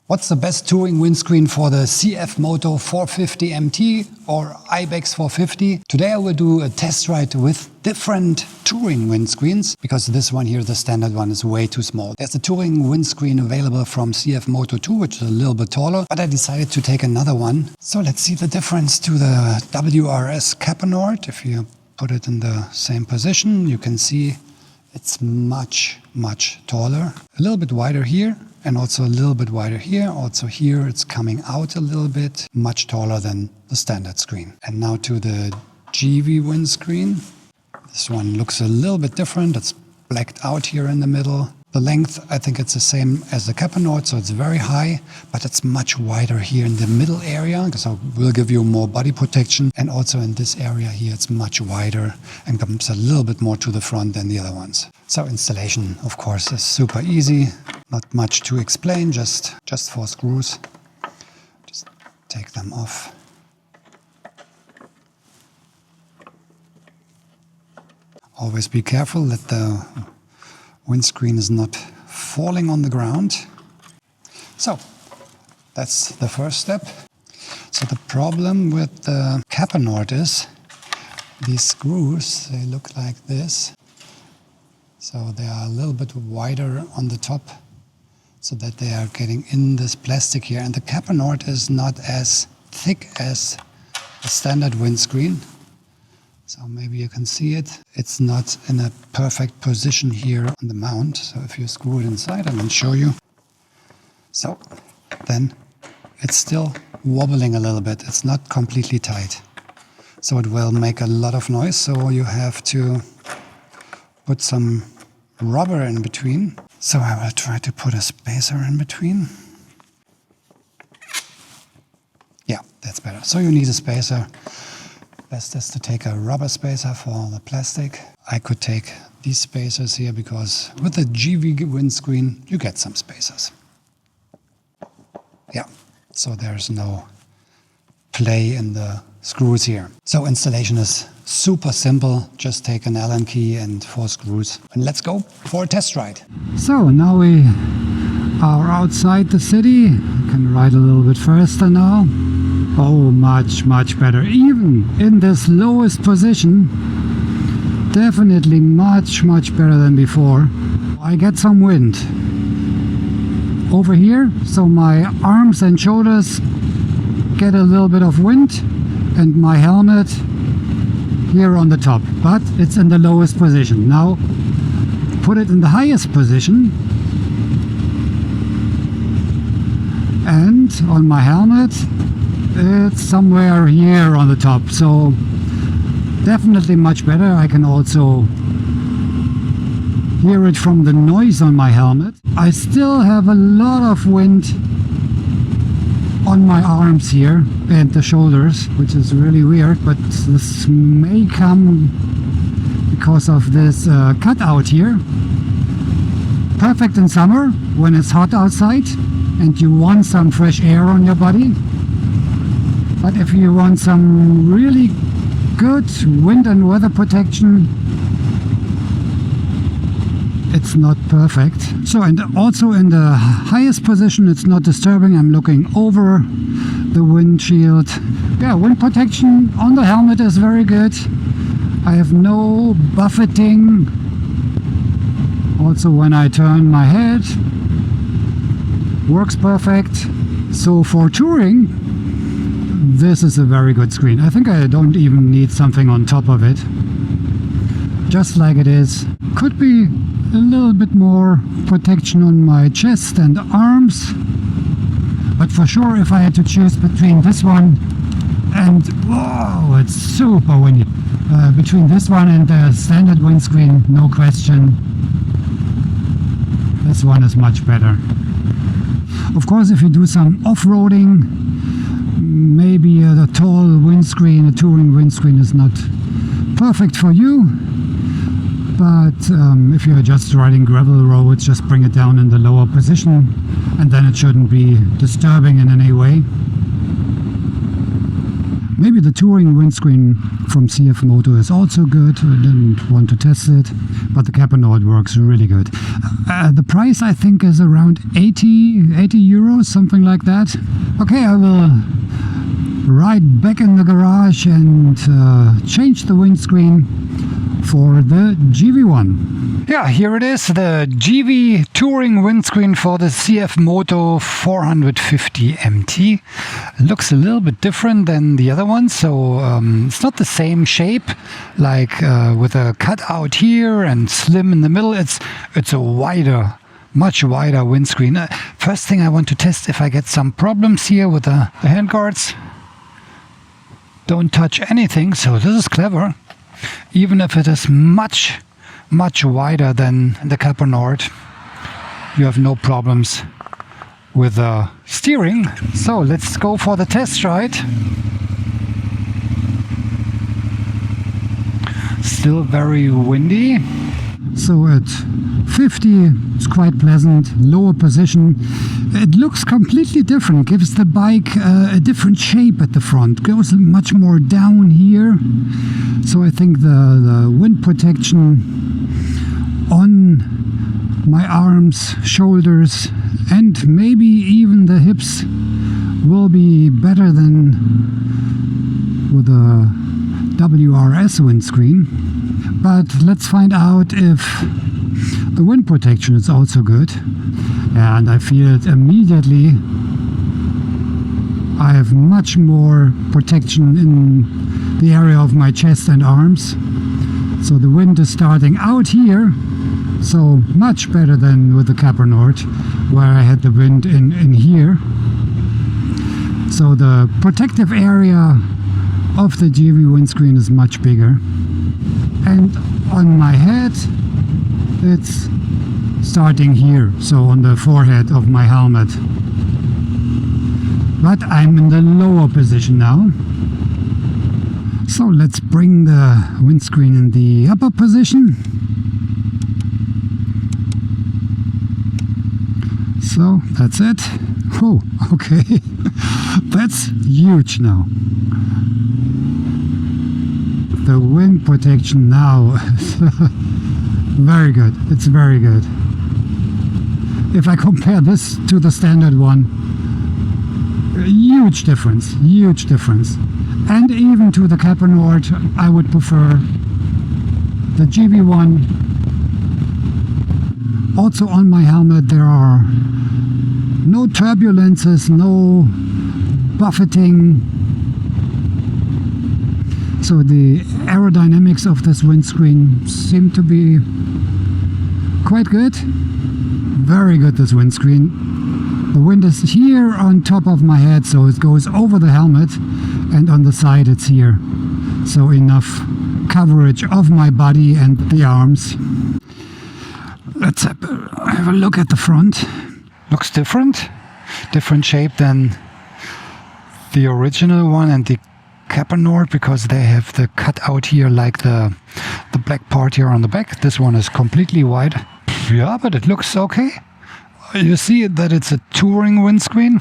What's the best touring windscreen for the CFMOTO 450 MT or Ibex 450? Today I will do a test ride with different touring windscreens, because this one here, the standard one, is way too small. There's a touring windscreen available from CFMOTO 2, which is a little bit taller, but I decided to take another one. So let's see the difference to the WRS Capanort. If you put it in the same position, you can see it's much taller. A little bit wider here. And also a little bit wider here. Also here it's coming out a little bit, much taller than the standard screen. And now to the GV windscreen. This one looks a little bit different. It's blacked out here in the middle. The length, I think it's the same as the Capanort, so it's very high, but it's much wider here in the middle area, so it will give you more body protection. And also in this area here, it's much wider and comes a little bit more to the front than the other ones. So installation, of course, is super easy. Not much to explain, just 4 screws. Just take them off. Always be careful that the windscreen is not falling on the ground. So that's the first step. So the problem with the Capanort is these screws, they look like this. So they are a little bit wider on the top so that they are getting in this plastic here. And the Capanort is not as thick as the standard windscreen. So maybe you can see it. It's not in a perfect position here on the mount. So if you screw it inside, I will show you. So then it's still wobbling a little bit. It's not completely tight. So it will make a lot of noise. So you have to put some rubber in between. So I will try to put a spacer in between. Yeah, that's better. So you need a spacer. Best is to take a rubber spacer for the plastic. I could take these spacers here because with the GV windscreen you get some spacers. Yeah, so there's no play in the screws here. So installation is super simple. Just take an Allen key and 4 screws. And let's go for a test ride. So now we are outside the city. You can ride a little bit faster now. Oh, much better. Even in this lowest position, definitely much better than before. I get some wind over here, so my arms and shoulders get a little bit of wind, and my helmet here on the top, but it's in the lowest position. Now put it in the highest position, and on my helmet it's somewhere here on the top, so definitely much better. I can also hear it from the noise on my helmet. I still have a lot of wind on my arms here and the shoulders, which is really weird, but this may come because of this cutout here. Perfect in summer when it's hot outside and you want some fresh air on your body. But if you want some really good wind and weather protection, it's not perfect. So, and also in the highest position it's not disturbing. I'm looking over the windshield. Yeah, wind protection on the helmet is very good. I have no buffeting. Also when I turn my head, works perfect. So for touring, this is a very good screen. I think I don't even need something on top of it. Just like it is. Could be a little bit more protection on my chest and arms. But for sure, if I had to choose between this one and... Whoa, it's super windy. Between this one and the standard windscreen, no question. This one is much better. Of course, if you do some off-roading, maybe a tall windscreen, a touring windscreen is not perfect for you. But if you're just riding gravel roads, just bring it down in the lower position and then it shouldn't be disturbing in any way. Maybe the touring windscreen from CFMOTO is also good. I didn't want to test it, but the Capernaut works really good. The price I think is around 80 euros, something like that. Okay, I will ride back in the garage and change the windscreen for the GV one. Yeah, here it is, the GV touring windscreen for the CFMOTO 450 MT. Looks a little bit different than the other one, so it's not the same shape, like with a cutout here and slim in the middle. It's a wider, much wider windscreen. First thing I want to test if I get some problems here with the handguards. Don't touch anything, so this is clever. Even if it is much wider than the Capernaut, you have no problems with the steering. So let's go for the test ride. Still very windy. So at 50 it's quite pleasant, lower position. It looks completely different, gives the bike a different shape at the front, goes much more down here. So I think the wind protection on my arms, shoulders and maybe even the hips will be better than with a WRS windscreen. But let's find out if the wind protection is also good. And I feel it immediately. I have much more protection in the area of my chest and arms. So the wind is starting out here. So much better than with the Capernaut, where I had the wind in here. So the protective area of the GV windscreen is much bigger. And on my head, it's starting here, so on the forehead of my helmet. But I'm in the lower position now. So let's bring the windscreen in the upper position. So that's it. Oh, okay. That's huge now. The wind protection now is very good. It's very good. If I compare this to the standard one, huge difference, huge difference. And even to the Capernaut, I would prefer the GV one. Also on my helmet there are no turbulences, no buffeting. So the aerodynamics of this windscreen seem to be quite good. Very good, this windscreen. The wind is here on top of my head, so it goes over the helmet, and on the side it's here. So enough coverage of my body and the arms. Let's have a look at the front. Looks different. Different shape than the original one and the Capernaut, because they have the cutout here like the black part here on the back. This one is completely white. Yeah, but it looks okay. You see that it's a touring windscreen,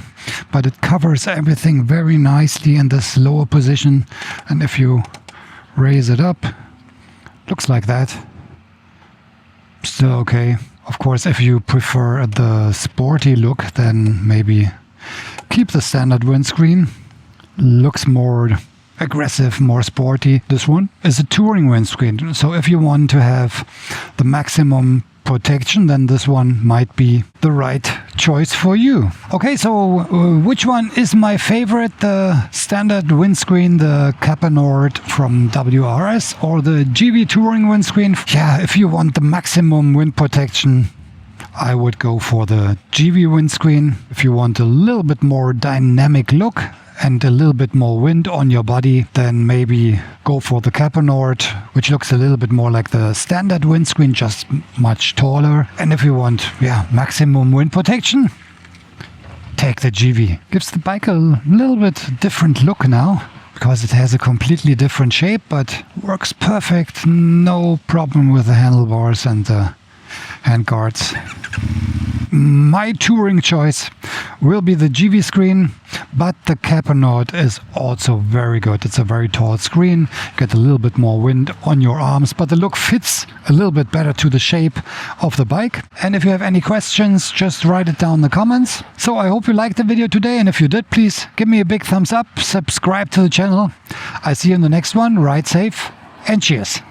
but it covers everything very nicely in this lower position. And if you raise it up, looks like that. Still okay. Of course, if you prefer the sporty look, then maybe keep the standard windscreen. Looks more aggressive, more sporty. This one is a touring windscreen, so if you want to have the maximum protection, then this one might be the right choice for you. Okay, so which one is my favorite? The standard windscreen, the Capernaut from WRS, or the GV touring windscreen? Yeah, if you want the maximum wind protection, I would go for the GV windscreen. If you want a little bit more dynamic look and a little bit more wind on your body, then maybe go for the Capernaut, which looks a little bit more like the standard windscreen, just much taller. And if you want, maximum wind protection, take the GV. Gives the bike a little bit different look now, because it has a completely different shape, but works perfect. No problem with the handlebars and the handguards. My touring choice will be the GV screen, but the cabernet is also very good. It's a very tall screen. You get a little bit more wind on your arms, but the look fits a little bit better to the shape of the bike. And if you have any questions, just write it down in the comments. So I hope you liked the video today, and if you did, please give me a big thumbs up, subscribe to the channel. I see you in the next one. Ride safe and cheers.